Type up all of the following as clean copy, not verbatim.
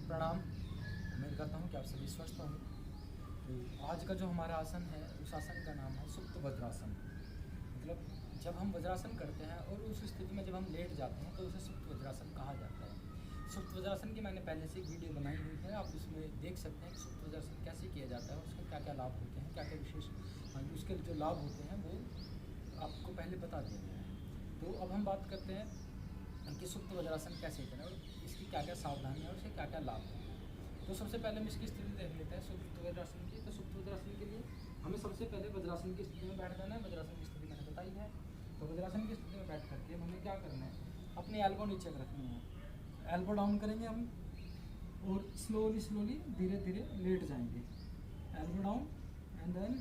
प्रणाम। उम्मीद करता हूँ कि आप सभी स्वस्थ होंगे। तो आज का जो हमारा आसन है उस आसन का नाम है सुप्त वज्रासन। मतलब जब हम वज्रासन करते हैं और उस स्थिति में जब हम लेट जाते हैं तो उसे सुप्त वज्रासन कहा जाता है। सुप्त वज्रासन की मैंने पहले से एक वीडियो बनाई हुई है, आप उसमें देख सकते हैं कि सुप्त वज्रासन कैसे किया जाता है और उसके क्या क्या लाभ होते हैं, क्या क्या विशेष उसके जो लाभ होते हैं वो आपको पहले बता दिया गया है। तो अब हम बात करते हैं कि सुप्त वज्रासन कैसे करें और इसकी क्या क्या सावधानी है और उसके क्या क्या लाभ हैं। तो सबसे पहले हम इसकी स्थिति देख लेते हैं सुप्त वज्रासन की। तो सुप्त वज्रासन के लिए हमें सबसे पहले वज्रासन की स्थिति में बैठ जाना है। वज्रासन की स्थिति मैंने बताई है। तो वज्रासन की स्थिति में बैठ करके हमें क्या करना है, अपनी एल्बो नीचे रखनी है। एल्बो डाउन करेंगे हम और स्लोली धीरे धीरे लेट जाएंगे। एल्बो डाउन एंड देन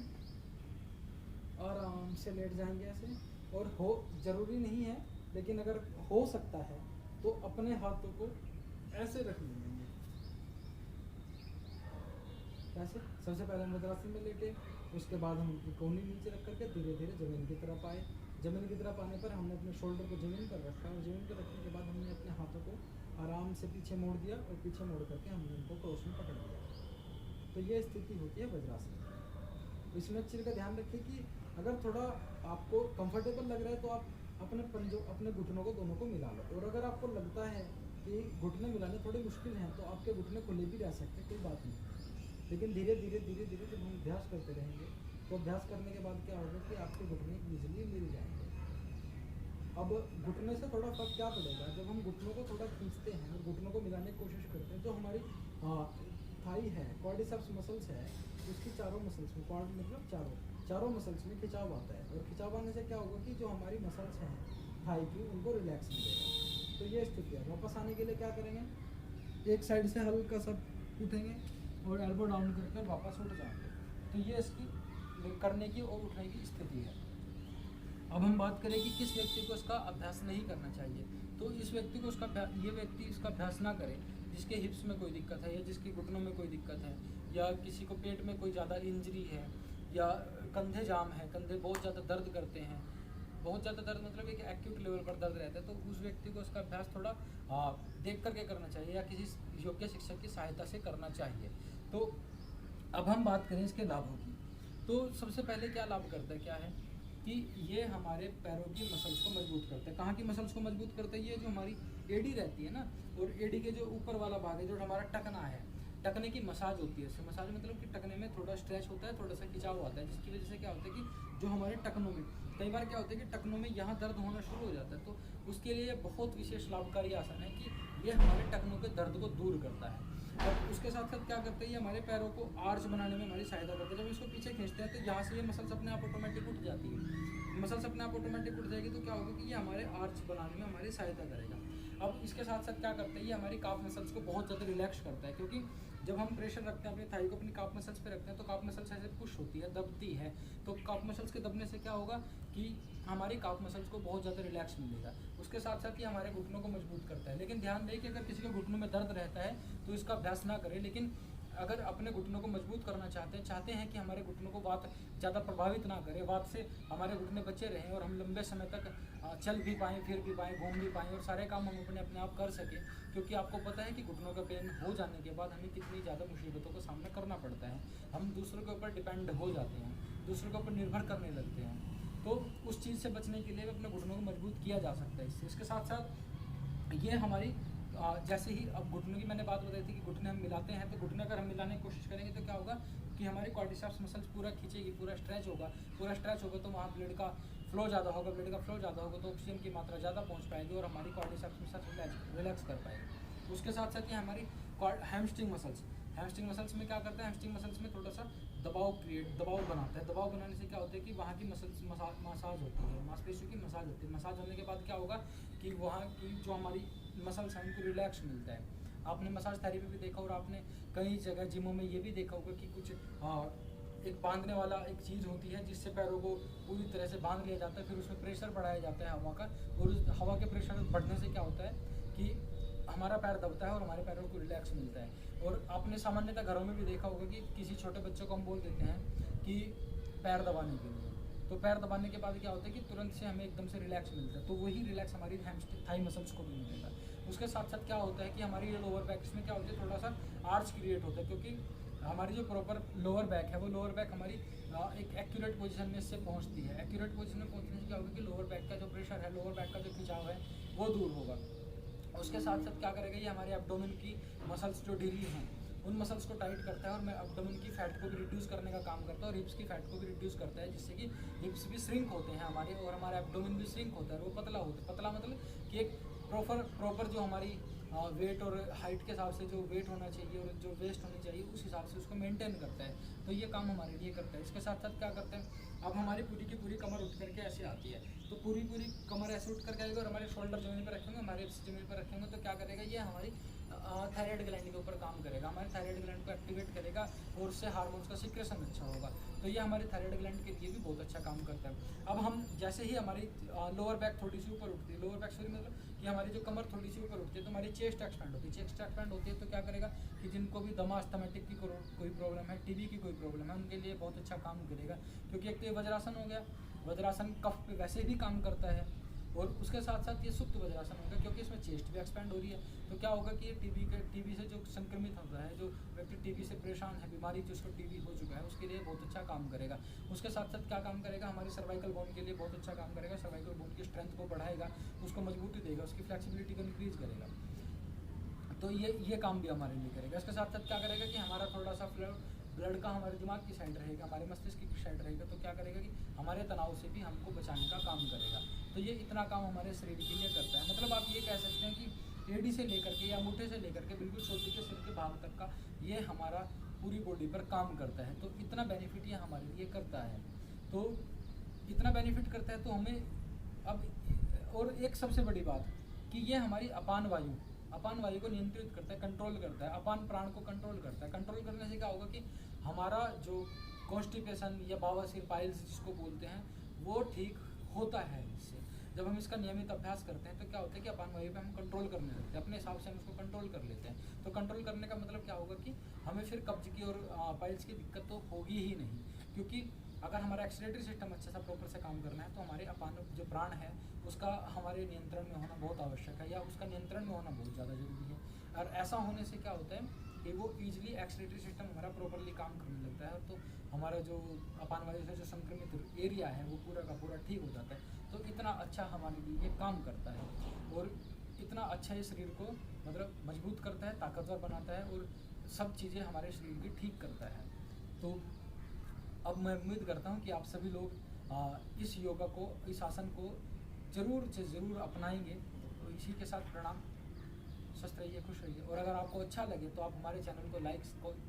आराम से लेट जाएंगे ऐसे। और हो ज़रूरी नहीं है, लेकिन अगर हो सकता है तो अपने हाथों को ऐसे रख लेंगे। कैसे? सबसे पहले मुद्रासन में लेटे, उसके बाद हम उनकी कोहनी नीचे रख करके धीरे धीरे ज़मीन की तरफ आए। ज़मीन की तरफ आने पर हमने अपने शोल्डर को ज़मीन पर रखा और ज़मीन पर रखने के बाद हमने अपने हाथों को आराम से पीछे मोड़ दिया और पीछे मोड़ करके हमने उनको क्रॉस में पकड़ लिया। तो ये स्थिति होती है वज्रासन की। इसमें एक चीज़ का ध्यान रखिए कि अगर थोड़ा आपको कंफर्टेबल लग रहा है तो आप अपने पंजों अपने घुटनों को दोनों को मिला लो, और अगर आपको लगता है कि घुटने मिलाने थोड़े मुश्किल हैं तो आपके घुटने खुले भी रह सकते हैं, कोई बात नहीं। लेकिन धीरे धीरे जब हम अभ्यास करते रहेंगे तो अभ्यास करने के बाद क्या होगा कि आपके घुटने ईजिली मिल जाएंगे। अब घुटने से थोड़ा फर्क क्या पड़ेगा, जब हम घुटनों को थोड़ा खींचते हैं और घुटनों को मिलाने की कोशिश करते हैं तो हमारी थाई है, क्वाड्रिसेप्स मसल्स है, उसकी चारों मसल्स में क्वाड मतलब चारों मसल्स में खिंचाव आता है। और खिंचाव आने से क्या होगा कि जो हमारी मसल्स हैं थाई की उनको रिलैक्स मिलेगा। तो ये स्थिति है। वापस आने के लिए क्या करेंगे, एक साइड से हल्का सा उठेंगे और एल्बो डाउन करके वापस उठ जाएंगे। तो ये इसकी करने की और उठने की स्थिति है। अब हम बात करें कि किस व्यक्ति को इसका अभ्यास नहीं करना चाहिए। तो इस व्यक्ति को ये व्यक्ति इसका अभ्यास ना करे जिसके हिप्स में कोई दिक्कत है या जिसके घुटनों में कोई दिक्कत है, या किसी को पेट में कोई ज़्यादा इंजरी है, या कंधे जाम है, कंधे बहुत ज़्यादा दर्द करते हैं। बहुत ज़्यादा दर्द मतलब एक एक्यूट लेवल पर दर्द रहता है, तो उस व्यक्ति को इसका अभ्यास थोड़ा देख करके करना चाहिए या किसी योग्य शिक्षक की सहायता से करना चाहिए। तो अब हम बात करें इसके लाभों की। तो सबसे पहले क्या लाभ करता है, क्या है कि ये हमारे पैरों की मसल्स को मजबूत करता है। कहाँ की मसल्स को मजबूत करता है? ये जो हमारी एडी रहती है ना, और एडी के जो ऊपर वाला भाग है, जो हमारा टकना है, टकने की मसाज होती है। इससे मसाज मतलब कि टकने में थोड़ा स्ट्रेच होता है, थोड़ा सा खिंचाव आता है, जिसकी वजह से क्या होता है कि जो हमारे टकनों में कई बार क्या होता है कि टकनों में यहाँ दर्द होना शुरू हो जाता है। तो उसके लिए बहुत विशेष लाभकारी आसन है कि ये हमारे टकनों के दर्द को दूर करता है। और उसके साथ साथ क्या करते हैं, ये हमारे पैरों को आर्च बनाने में हमारी सहायता करते हैं। जब इसको पीछे खींचते हैं तो यहाँ से ये मसल्स अपने आप ऑटोमेटिक उठ जाती है। मसल्स अपने आप ऑटोमेटिक उठ जाएगी तो क्या होगा कि ये हमारे आर्च बनाने में हमारी सहायता करेगा। अब इसके साथ साथ क्या करते हैं, ये हमारी काफ मसल्स को बहुत ज़्यादा रिलैक्स करता है, क्योंकि जब हम प्रेशर रखते हैं अपनी थाई को अपनी काफ मसल्स पे रखते हैं तो काफ मसल्स ऐसे पुश होती है, दबती है। तो काफ मसल्स के दबने से क्या होगा कि हमारी काफ मसल्स को बहुत ज़्यादा रिलैक्स मिलेगा। उसके साथ साथ ये हमारे घुटनों को मजबूत करता है। लेकिन ध्यान दें कि अगर किसी के घुटनों में दर्द रहता है तो इसका अभ्यास ना करें। लेकिन अगर अपने घुटनों को मजबूत करना चाहते हैं कि हमारे घुटनों को वात ज़्यादा प्रभावित ना करे, वात से हमारे घुटने बचे रहें और हम लंबे समय तक चल भी पाएँ, फिर भी पाएँ, घूम भी पाएँ और सारे काम हम अपने आप कर सकें। क्योंकि आपको पता है कि घुटनों का पेन हो जाने के बाद हमें कितनी ज़्यादा मुसीबतों का सामना करना पड़ता है। हम दूसरों के ऊपर डिपेंड हो जाते हैं, दूसरों के ऊपर निर्भर करने लगते हैं। तो उस चीज़ से बचने के लिए अपने घुटनों को मजबूत किया जा सकता है इससे। इसके साथ साथ ये हमारी जैसे ही अब घुटनों की मैंने बात बताई थी कि घुटने हम मिलाते हैं, तो घुटने अगर हम मिलाने की कोशिश करेंगे तो क्या होगा कि हमारी क्वाड्रिसेप्स मसल्स पूरा खींचेगी, पूरा स्ट्रेच होगा तो वहाँ ब्लड का फ्लो ज़्यादा होगा। ब्लड का फ्लो ज़्यादा होगा तो ऑक्सीजन की मात्रा ज़्यादा पहुँच पाएगी और हमारी क्वाड्रिसेप्स मसल्स रिलैक्स कर पाएगी। उसके साथ साथ ये हमारी हैमस्ट्रिंग मसल्स में क्या करता है, हैमस्ट्रिंग मसल्स में थोड़ा सा दबाव बनाता है। दबाव बनाने से क्या होता है कि वहाँ की मसल्स मसाज होती है, मांसपेशियों की मसाज होती है। मसाज होने के बाद क्या होगा कि वहाँ की जो हमारी मसल्स हैं उनको रिलैक्स मिलता है। आपने मसाज थेरेपी भी देखा और आपने कई जगह जिमों में ये भी देखा होगा कि कुछ एक बांधने वाला एक चीज़ होती है जिससे पैरों को पूरी तरह से बांध लिया जाता है, फिर उसमें प्रेशर बढ़ाया जाता है हवा का, और उस हवा के प्रेशर बढ़ने से क्या होता है कि हमारा पैर दबता है और हमारे पैरों को रिलैक्स मिलता है। और आपने सामान्यतः घरों में भी देखा होगा कि किसी छोटे बच्चों को हम बोल देते हैं कि पैर दबाने के लिए, तो पैर दबाने के बाद क्या होता है कि तुरंत से हमें एकदम से रिलैक्स मिलता है। तो वही रिलैक्स हमारी थाई मसल्स को भी मिलेगा। उसके साथ साथ क्या होता है कि हमारी ये लोअर बैक, इसमें क्या होता है थोड़ा सा आर्च क्रिएट होता है, क्योंकि हमारी जो प्रॉपर लोअर बैक है वो लोअर बैक हमारी एक एक्यूरेट पोजीशन में इससे पहुंचती है। एक्यूरेट पोजीशन में पहुंचने से क्या होगा कि लोअर बैक का जो प्रेशर है, लोअर बैक का जो खिंचाव है वो दूर होगा। उसके साथ साथ क्या करेगा ये हमारे एब्डोमेन की मसल्स जो ढीली हैं उन मसल्स को टाइट करता है और मैं एब्डोमेन की फैट को भी रिड्यूस करने का काम करता है और हिप्स की फैट को भी रिड्यूस करता है, जिससे कि हिप्स भी श्रिंक होते हैं हमारे और हमारा एब्डोमेन भी श्रिंक होता है और वो पतला होता है। पतला मतलब कि एक प्रॉपर जो हमारी वेट और हाइट के हिसाब से जो वेट होना चाहिए और जो वेस्ट होनी चाहिए उस हिसाब से उसको मेंटेन करता है। तो ये काम हमारे लिए करता है। इसके साथ साथ क्या करते हैं, अब हमारी पूरी की पूरी कमर उठ करके ऐसे आती है, तो पूरी कमर ऐसे उठ करके आएगी और हमारे शोल्डर जमीन पर रखेंगे, हमारे हिप्स जमीन पर रखेंगे, तो क्या करेगा ये हमारी थायराइड ग्लैंड के ऊपर काम करेगा, हमारे थायराइड ग्लैंड को एक्टिवेट करेगा और उससे हार्मोन्स का सिक्रेशन अच्छा होगा। तो ये हमारे थायराइड ग्लैंड के लिए भी बहुत अच्छा काम करता है। अब हम जैसे ही हमारी लोअर बैक थोड़ी सी ऊपर उठती है, लोअर बैक सॉरी मतलब कि हमारी जो कमर थोड़ी सी ऊपर उठती है तो हमारी चेस्ट एक्सपेंड होती है। चेस्ट एक्सपेंड होती है तो क्या करेगा कि जिनको भी दमा अस्थमैटिक की कोई प्रॉब्लम है, टीबी की कोई प्रॉब्लम है, उनके लिए बहुत अच्छा काम करेगा। क्योंकि एक तो ये वज्रासन हो गया, वज्रासन कफ पे वैसे भी काम करता है और उसके साथ साथ ये सुप्त वज्रासन होगा क्योंकि इसमें चेस्ट भी एक्सपेंड हो रही है। तो क्या होगा कि ये टीबी से जो संक्रमित होता है, जो व्यक्ति टीबी से परेशान है, बीमारी जिसको टीबी हो चुका है, उसके लिए बहुत अच्छा काम करेगा। उसके साथ साथ क्या काम करेगा, हमारे सर्वाइकल बोन के लिए बहुत अच्छा काम करेगा। सर्वाइकल बोन की स्ट्रेंथ को बढ़ाएगा, उसको मजबूती देगा, उसकी फ्लेक्सिबिलिटी को इंक्रीज करेगा। तो ये काम भी हमारे लिए करेगा। इसके साथ साथ क्या करेगा कि हमारा थोड़ा सा ब्लड का हमारे दिमाग की साइड रहेगा, हमारे मस्तिष्क की साइड रहेगा, तो क्या करेगा कि हमारे तनाव से भी हमको बचाने का काम करेगा। तो ये इतना काम हमारे शरीर के लिए करता है। मतलब आप ये कह सकते हैं कि एड़ी से लेकर के या अंगूठे से लेकर के बिल्कुल छोटे के सिर के भाग तक का ये हमारा पूरी बॉडी पर काम करता है। तो इतना बेनिफिट ये हमारे लिए करता है। तो इतना बेनिफिट करता है तो हमें अब और एक सबसे बड़ी बात कि ये हमारी अपान वायु को नियंत्रित करता है, कंट्रोल करता है, अपान प्राण को कंट्रोल करता है। कंट्रोल करने से क्या होगा कि हमारा जो कॉन्स्टिपेशन या बवासीर पाइल्स जिसको बोलते हैं वो ठीक होता है। इससे जब हम इसका नियमित अभ्यास करते हैं तो क्या होता है कि अपान वायु पे हम कंट्रोल करने लगते हैं, अपने हिसाब से हम उसको कंट्रोल कर लेते हैं। तो कंट्रोल करने का मतलब क्या होगा कि हमें फिर कब्ज की और पाइल्स की दिक्कत तो होगी ही नहीं, क्योंकि अगर हमारा एक्सक्रीटरी सिस्टम अच्छे से प्रॉपर से काम करना है तो हमारे अपान जो प्राण है उसका हमारे नियंत्रण में होना बहुत आवश्यक है, या उसका नियंत्रण में होना बहुत ज़्यादा जरूरी है। और ऐसा होने से क्या होता है कि वो ईजिली एक्सक्रीटरी सिस्टम हमारा प्रॉपरली काम करने लगता है, तो हमारा जो अपान वायु से जो संक्रमित एरिया है वो पूरा का पूरा ठीक हो जाता है। तो इतना अच्छा हमारे लिए ये काम करता है और इतना अच्छा ये शरीर को मतलब मजबूत करता है, ताकतवर बनाता है और सब चीज़ें हमारे शरीर की ठीक करता है। तो अब मैं उम्मीद करता हूँ कि आप सभी लोग इस योगा को, इस आसन को ज़रूर से ज़रूर अपनाएंगे। तो इसी के साथ प्रणाम, स्वस्थ रहिए, खुश रहिए। और अगर आपको अच्छा लगे तो आप हमारे चैनल को लाइक,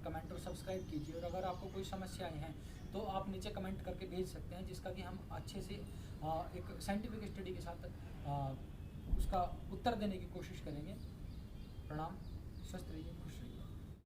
कमेंट और सब्सक्राइब कीजिए। और अगर आपको कोई समस्याएं हैं तो आप नीचे कमेंट करके भेज सकते हैं, जिसका कि हम अच्छे से एक साइंटिफिक स्टडी के साथ उसका उत्तर देने की कोशिश करेंगे। प्रणाम, स्वस्थ रहिए।